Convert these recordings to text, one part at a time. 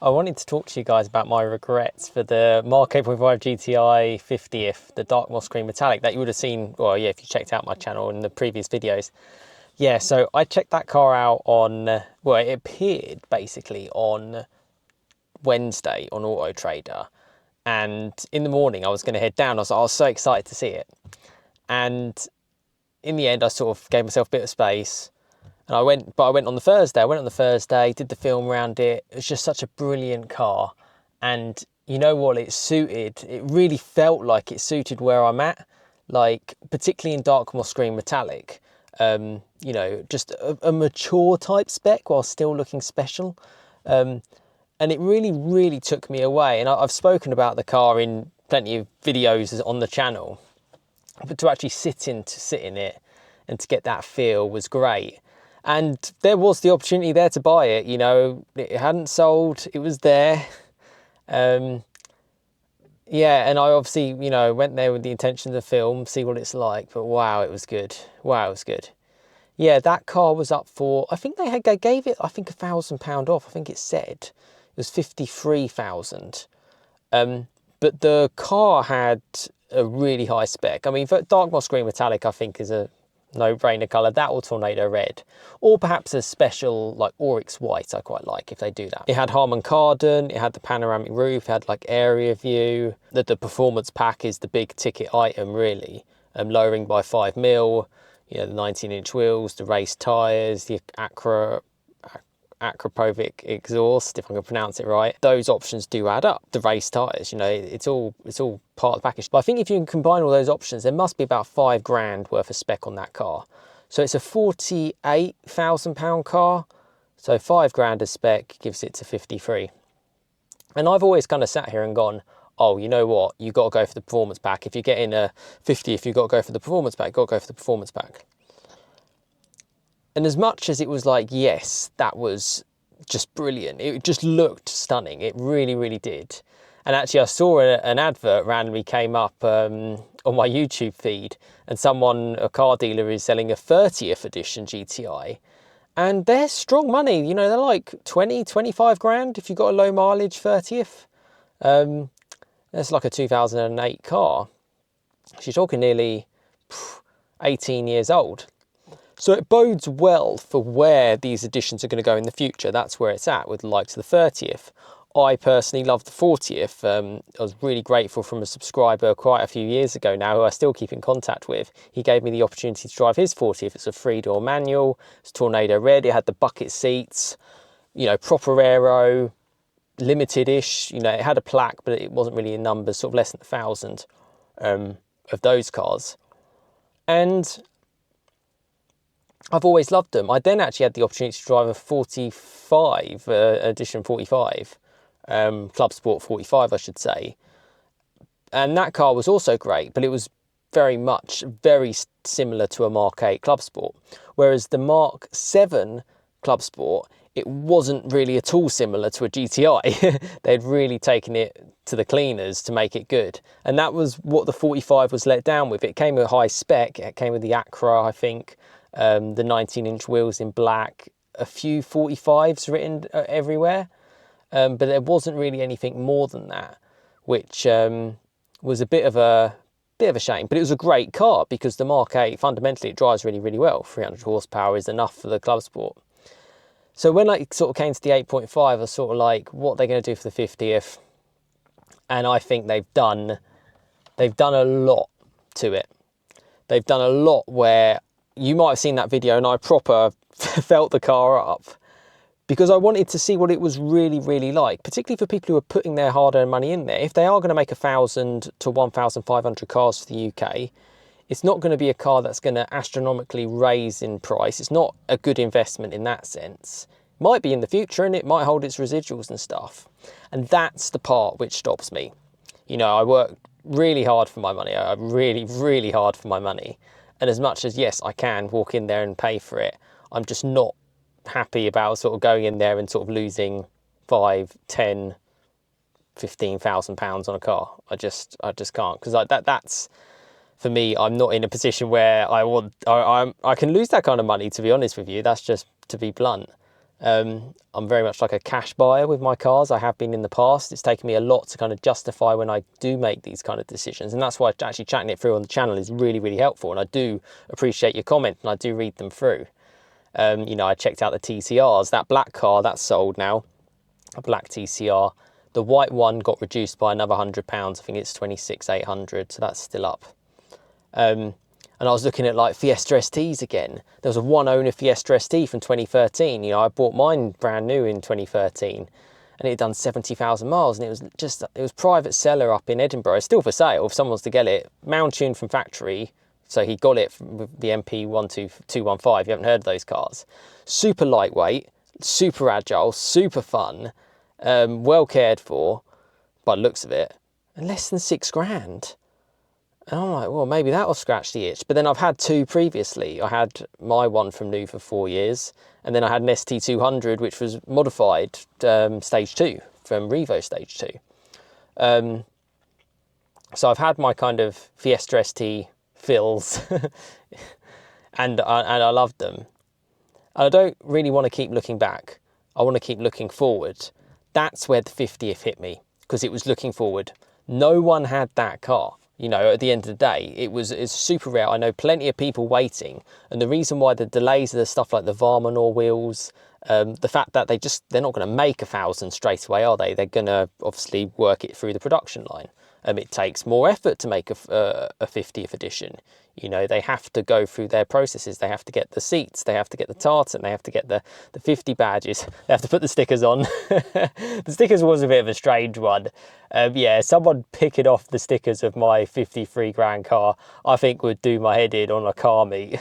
I wanted to talk to you guys about my regrets for the Mark 8.5 GTI 50th, the dark moss green metallic that you would have seen, well, yeah, if you checked out my channel in the previous videos. Yeah, so I checked that car out on, well, it appeared basically on Wednesday on Auto Trader. And in the morning, I was going to head down. I was so excited to see it. And in the end, I sort of gave myself a bit of space. And I went on the Thursday. I went on the Thursday, did the film around it. It was just such a brilliant car. And you know what? It really felt like it suited where I'm at. Like, particularly in dark moss green metallic. You know, just a mature type spec while still looking special. And it really, really took me away. And I've spoken about the car in plenty of videos on the channel. But to actually sit in it and to get that feel was great. And there was the opportunity there to buy it, you know, it hadn't sold, it was there. Yeah, and I obviously, you know, went there with the intention to film, see what it's like, but wow, it was good. Wow, it was good. Yeah, that car was up for, I think they gave it, I think £1,000 off. I think it said it was 53,000. But the car had a really high spec. I mean, dark moss green metallic, I think, is a no-brainer colour. That or tornado red, or perhaps a special like oryx white. I quite like if they do that. It had Harman Kardon, it had the panoramic roof, it had like area view. The performance pack is the big ticket item really. Lowering by 5mm, you know, the 19-inch wheels, the race tyres, the Akrapovic exhaust, if I can pronounce it right. Those options do add up. The race tyres, you know, it's all part of the package. But I think if you can combine all those options, there must be about £5,000 worth of spec on that car. So it's a £48,000 car. So £5,000 of spec gives it to 53. And I've always kind of sat here and gone, oh, you know what? You got to go for the performance pack. If you're getting a 50, if you've got to go for the performance pack, you've got to go for the performance pack. And as much as it was like, yes, that was just brilliant. It just looked stunning. It really, really did. And actually I saw an advert randomly came up on my YouTube feed, and a car dealer is selling a 30th edition GTI. And they're strong money. You know, they're like 20, 25 grand if you've got a low mileage 30th. That's like a 2008 car. She's talking nearly 18 years old. So it bodes well for where these editions are going to go in the future. That's where it's at with the likes of the 30th. I personally love the 40th. I was really grateful from a subscriber quite a few years ago now who I still keep in contact with. He gave me the opportunity to drive his 40th. It's a 3-door manual. It's tornado red. It had the bucket seats, you know, proper aero, limited-ish. You know, it had a plaque, but it wasn't really in numbers, sort of less than 1,000 of those cars. And I've always loved them. I then actually had the opportunity to drive a 45, edition 45, Club Sport 45, I should say. And that car was also great, but it was very similar to a Mark 8 Club Sport. Whereas the Mark 7 Club Sport, it wasn't really at all similar to a GTI. They'd really taken it to the cleaners to make it good. And that was what the 45 was let down with. It came with high spec. It came with the Acra, I think. The 19-inch wheels in black, a few 45s written everywhere, but there wasn't really anything more than that, which was a bit of a shame. But it was a great car because the Mark 8 fundamentally it drives really, really well. 300 horsepower is enough for the Club Sport. So when I sort of came to the 8.5, I was sort of like, what are they going to do for the 50th? And I think they've done a lot to it. They've done a lot where you might have seen that video and I proper felt the car up because I wanted to see what it was really, really like, particularly for people who are putting their hard-earned money in there. If they are going to make 1,000 to 1,500 cars for the UK, it's not going to be a car that's going to astronomically raise in price. It's not a good investment in that sense. It might be in the future and it might hold its residuals and stuff. And that's the part which stops me. You know, I work really hard for my money. I'm really, really hard for my money. And as much as, yes, I can walk in there and pay for it, I'm just not happy about sort of going in there and sort of losing 5, 10, 15,000 pounds on a car. I just can't, because that's for me. I'm not in a position where I can lose that kind of money, to be honest with you. That's just to be blunt. I'm very much like a cash buyer with my cars. I have been in the past. It's taken me a lot to kind of justify when I do make these kind of decisions. And that's why actually chatting it through on the channel is really, really helpful. And I do appreciate your comment and I do read them through. You know, I checked out the TCRs. That black car, that's sold now. A black TCR. The white one got reduced by another £100. I think it's 26,800. So that's still up. And I was looking at like Fiesta STs again. There was a one owner Fiesta ST from 2013. You know, I bought mine brand new in 2013 and it had done 70,000 miles, and it was private seller up in Edinburgh. It's still for sale if someone wants to get it. Mount tuned from factory. So he got it with the MK8.5. You haven't heard of those cars. Super lightweight, super agile, super fun, well cared for by the looks of it, and less than £6,000. And I'm like, well, maybe that'll scratch the itch. But then I've had two previously. I had my one from new for 4 years. And then I had an ST200, which was modified stage 2 from Revo stage 2. So I've had my kind of Fiesta ST fills and I loved them. I don't really want to keep looking back. I want to keep looking forward. That's where the 50th hit me, because it was looking forward. No one had that car. You know, at the end of the day, it's super rare. I know plenty of people waiting. And the reason why the delays are the stuff like the Varmanor wheels, the fact that they're not going to make 1,000 straight away, are they? They're going to obviously work it through the production line. It takes more effort to make a 50th edition. You know, they have to go through their processes. They have to get the seats, they have to get the tartan, they have to get the 50 badges, they have to put the stickers on. The stickers was a bit of a strange one. Yeah, someone picking off the stickers of my 53 grand car, I think would do my head in on a car meet.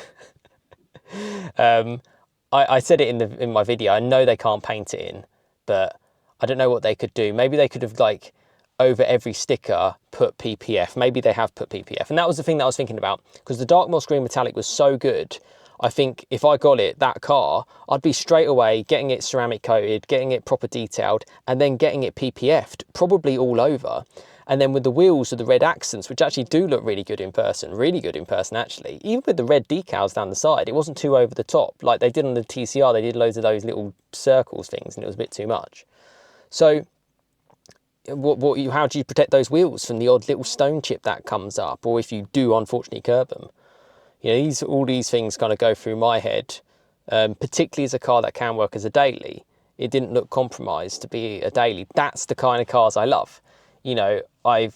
I said it in my video. I know they can't paint it in, but I don't know what they could do. Maybe they could have, like, over every sticker put PPF. Maybe they have put PPF. And that was the thing that I was thinking about, because the dark moss green metallic was so good. I think if I got that car, I'd be straight away getting it ceramic coated, getting it proper detailed, and then getting it PPF'd, probably all over. And then with the wheels with the red accents, which actually do look really good in person actually. Even with the red decals down the side, it wasn't too over the top. Like they did on the TCR, they did loads of those little circles things and it was a bit too much. So how do you protect those wheels from the odd little stone chip that comes up, or if you do unfortunately curb them? You know, all these things kind of go through my head, particularly as a car that can work as a daily. It didn't look compromised to be a daily. That's the kind of cars I love. You know, I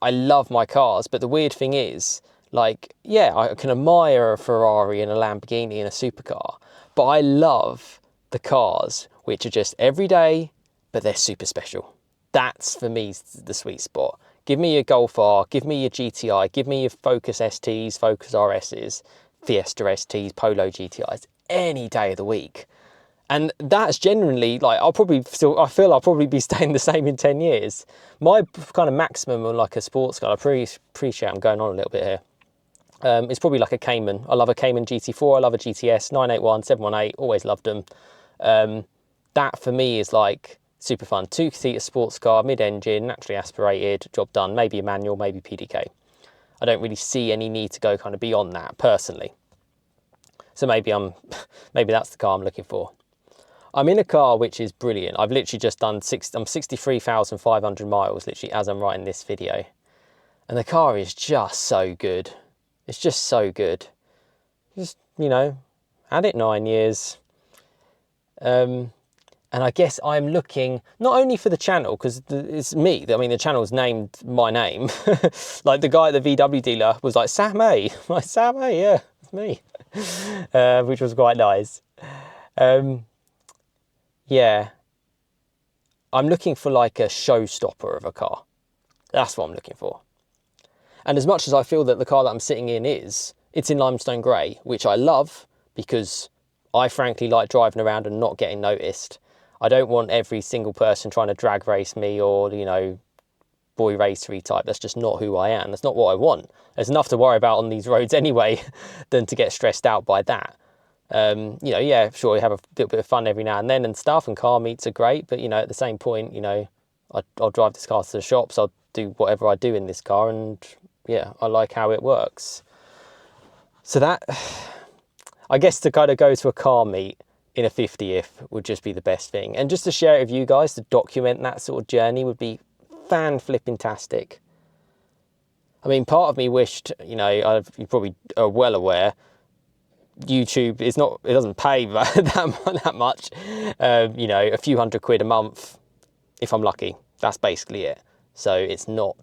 love my cars, but the weird thing is, like, yeah, I can admire a Ferrari and a Lamborghini and a supercar, but I love the cars which are just everyday, but they're super special. That's, for me, the sweet spot. Give me your Golf R, give me your GTI, give me your Focus STs, Focus RSs, Fiesta STs, Polo GTIs, any day of the week. And that's genuinely, like, I feel I'll probably be staying the same in 10 years. My kind of maximum on like a sports car, I appreciate I'm going on a little bit here. It's probably like a Cayman. I love a Cayman GT4, I love a GTS, 981, 718, always loved them. That for me is like super fun. 2-seater sports car, mid-engine, naturally aspirated, job done. Maybe a manual, maybe PDK. I don't really see any need to go kind of beyond that personally. So maybe that's the car I'm looking for. I'm in a car which is brilliant. I've literally just done I'm 63,500 miles literally as I'm writing this video. And the car is just so good. It's just so good. Just, you know, had it 9 years. And I guess I'm looking not only for the channel, because it's me. I mean, the channel's named my name. Like the guy at the VW dealer was like, Sam A. I'm like, Sam A, yeah, it's me. Which was quite nice. Yeah. I'm looking for like a showstopper of a car. That's what I'm looking for. And as much as I feel that the car that I'm sitting in it's in limestone grey, which I love because I frankly like driving around and not getting noticed. I don't want every single person trying to drag race me or, you know, boy racery type. That's just not who I am. That's not what I want. There's enough to worry about on these roads anyway than to get stressed out by that. You know, yeah, sure, you have a little bit of fun every now and then and stuff, and car meets are great, but, you know, at the same point, you know, I'll drive this car to the shops, I'll do whatever I do in this car, and yeah, I like how it works. So that, I guess, to kind of go to a car meet, in a 50th would just be the best thing. And just to share it with you guys, to document that sort of journey would be fan-flipping-tastic. I mean, part of me wished, you know, you probably are well aware, YouTube is not, it doesn't pay that much. You know, a few £100 a month, if I'm lucky. That's basically it. So it's not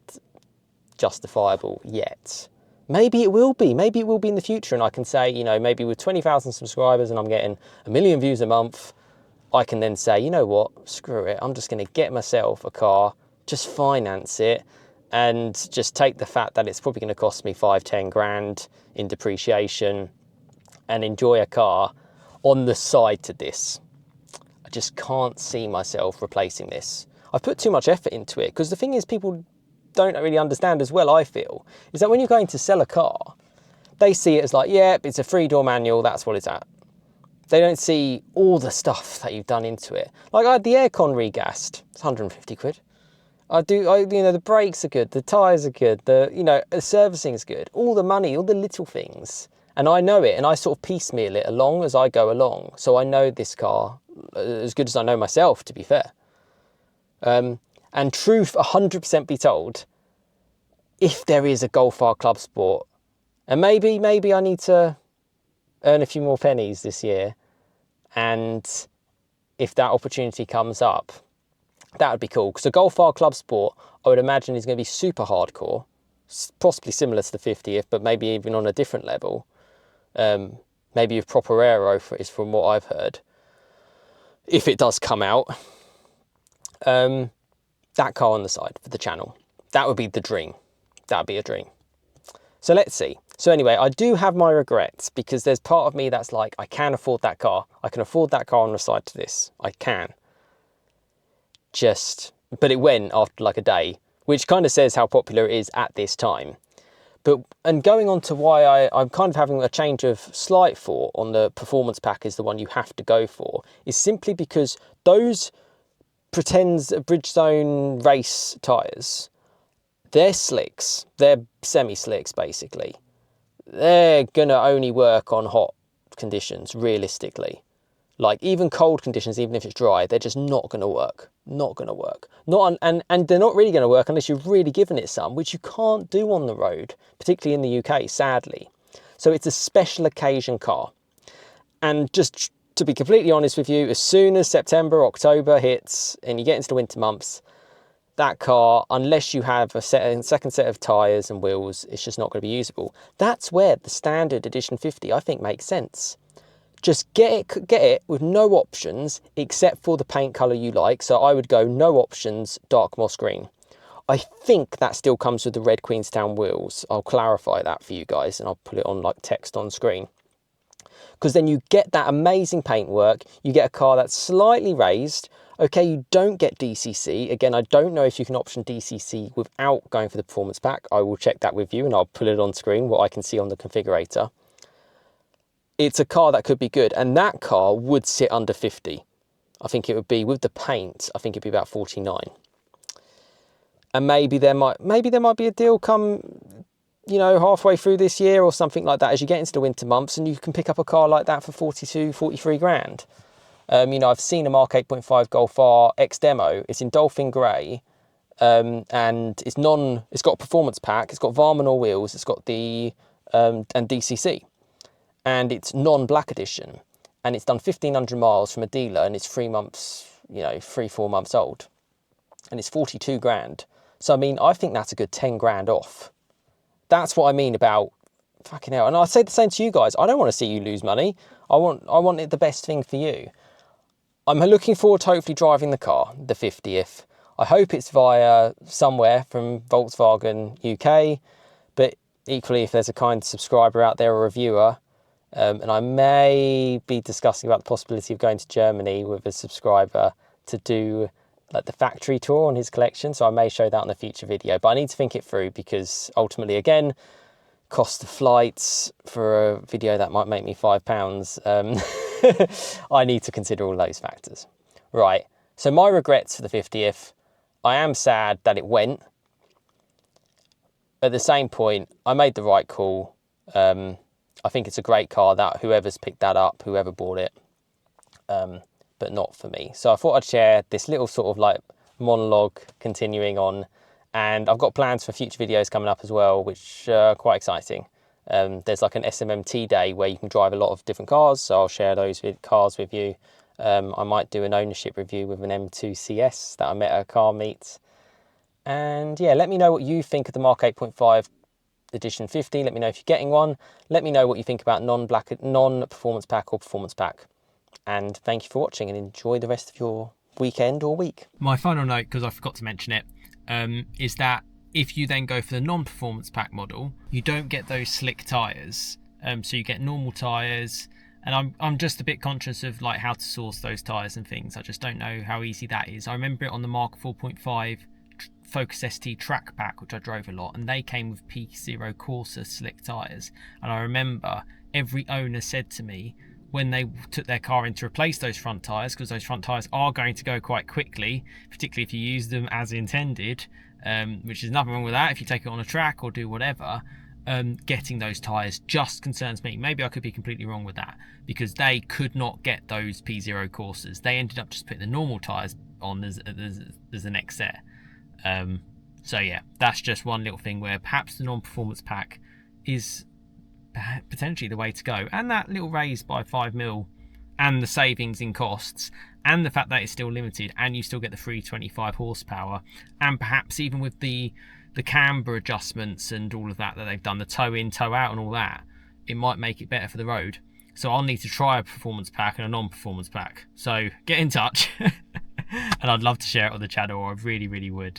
justifiable yet. Maybe it will be. Maybe it will be in the future, and I can say, you know, maybe with 20,000 subscribers and I'm getting 1 million views a month, I can then say, you know what, screw it. I'm just going to get myself a car, just finance it, and just take the fact that it's probably going to cost me 5-10 grand in depreciation and enjoy a car on the side to this. I just can't see myself replacing this. I've put too much effort into it, because the thing is, people don't really understand as well, I feel, is that when you're going to sell a car, they see it as like, yeah, it's a 3-door manual, that's what it's at. They don't see all the stuff that you've done into it. Like, I had the aircon regassed, it's 150 quid. You know, the brakes are good, the tyres are good, you know, the servicing is good, all the money, all the little things. And I know it, and I sort of piecemeal it along as I go along. So I know this car as good as I know myself, to be fair. And truth 100% be told, if there is a Golf R Club Sport, and maybe I need to earn a few more pennies this year, and if that opportunity comes up, that would be cool. Because a Golf R Club Sport, I would imagine, is going to be super hardcore, possibly similar to the 50th, but maybe even on a different level. Maybe with proper aero, is from what I've heard, if it does come out. That car on the side for the channel, that would be the dream. That would be a dream. So let's see. So anyway, I do have my regrets, because there's part of me that's like, I can afford that car. I can afford that car on the side to this. I can. But it went after like a day, which kind of says how popular it is at this time. And going on to why I'm kind of having a change of slight thought on the performance pack is the one you have to go for, is simply because those pretends Bridgestone race tyres, they're slicks, they're semi-slicks basically. They're gonna only work on hot conditions, realistically. Like, even cold conditions, even if it's dry, they're just not gonna work. Not gonna work. And they're not really gonna work unless you've really given it some, which you can't do on the road, particularly in the UK, sadly. So it's a special occasion car. And just to be completely honest with you, as soon as September, October hits and you get into the winter months, that car, unless you have a second set of tyres and wheels, it's just not going to be usable. That's where the standard edition 50, I think, makes sense. Just get it with no options except for the paint colour you like. So I would go no options, dark moss green. I think that still comes with the red Queenstown wheels. I'll clarify that for you guys, and I'll put it on like text on screen. Because then you get that amazing paintwork, you get a car that's slightly raised. Okay, you don't get DCC. Again, I don't know if you can option DCC without going for the performance pack. I will check that with you, and I'll put it on screen, what I can see on the configurator. It's a car that could be good, and that car would sit under 50. I think it would be, with the paint, I think it'd be about 49. And maybe there might be a deal come, you know, halfway through this year or something like that, as you get into the winter months, and you can pick up a car like that for 42, 43 grand. You know, I've seen a MK8.5 Golf R X Demo. It's in Dolphin Grey, and it's got a performance pack. It's got Varman all wheels. It's got the and DCC, and it's non-black edition, and it's done 1,500 miles from a dealer, and it's 3 months, you know, 3-4 months old, and it's 42 grand. So I mean, I think that's a good 10 grand off. That's what I mean about fucking hell. And I say the same to you guys. I don't want to see you lose money. I want it the best thing for you. I'm looking forward to hopefully driving the car, the 50th. I hope it's via somewhere from Volkswagen UK, but equally, if there's a kind subscriber out there or reviewer, and I may be discussing about the possibility of going to Germany with a subscriber to do like the factory tour on his collection, so I may show that on a future video, but I need to think it through, because ultimately, again, cost of flights for a video that might make me £5, I need to consider all those factors. Right, so my regrets for the 50th, I am sad that it went. At the same point, I made the right call. I think it's a great car, that whoever's picked that up, whoever bought it, but not for me. So I thought I'd share this little sort of like monologue continuing on, and I've got plans for future videos coming up as well, which are quite exciting. There's like an SMMT day where you can drive a lot of different cars, so I'll share those cars with you. I might do an ownership review with an M2 CS that I met at a car meet. And yeah, let me know what you think of the Mark 8.5 Edition 50. Let me know if you're getting one. Let me know what you think about non-performance pack or performance pack. And thank you for watching, and enjoy the rest of your weekend or week. My final note, because I forgot to mention it, is that if you then go for the non-performance pack model, you don't get those slick tyres. So you get normal tyres, and I'm just a bit conscious of like how to source those tyres and things. I just don't know how easy that is. I remember it on the Mark 4.5 Focus ST track pack, which I drove a lot, and they came with P0 Corsa slick tyres. And I remember every owner said to me, when they took their car in to replace those front tyres, because those front tyres are going to go quite quickly, particularly if you use them as intended, which is nothing wrong with that if you take it on a track or do whatever. Getting those tyres just concerns me. Maybe I could be completely wrong with that, because they could not get those P0 Corsas. They ended up just putting the normal tyres on as the next set. So yeah, that's just one little thing where perhaps the non-performance pack is potentially the way to go. And that little raise by 5 mil and the savings in costs and the fact that it's still limited and you still get the free 25 horsepower, and perhaps even with the camber adjustments and all of that they've done, the toe in, toe out and all that, it might make it better for the road. So I'll need to try a performance pack and a non-performance pack. So get in touch and I'd love to share it on the channel, or I really would.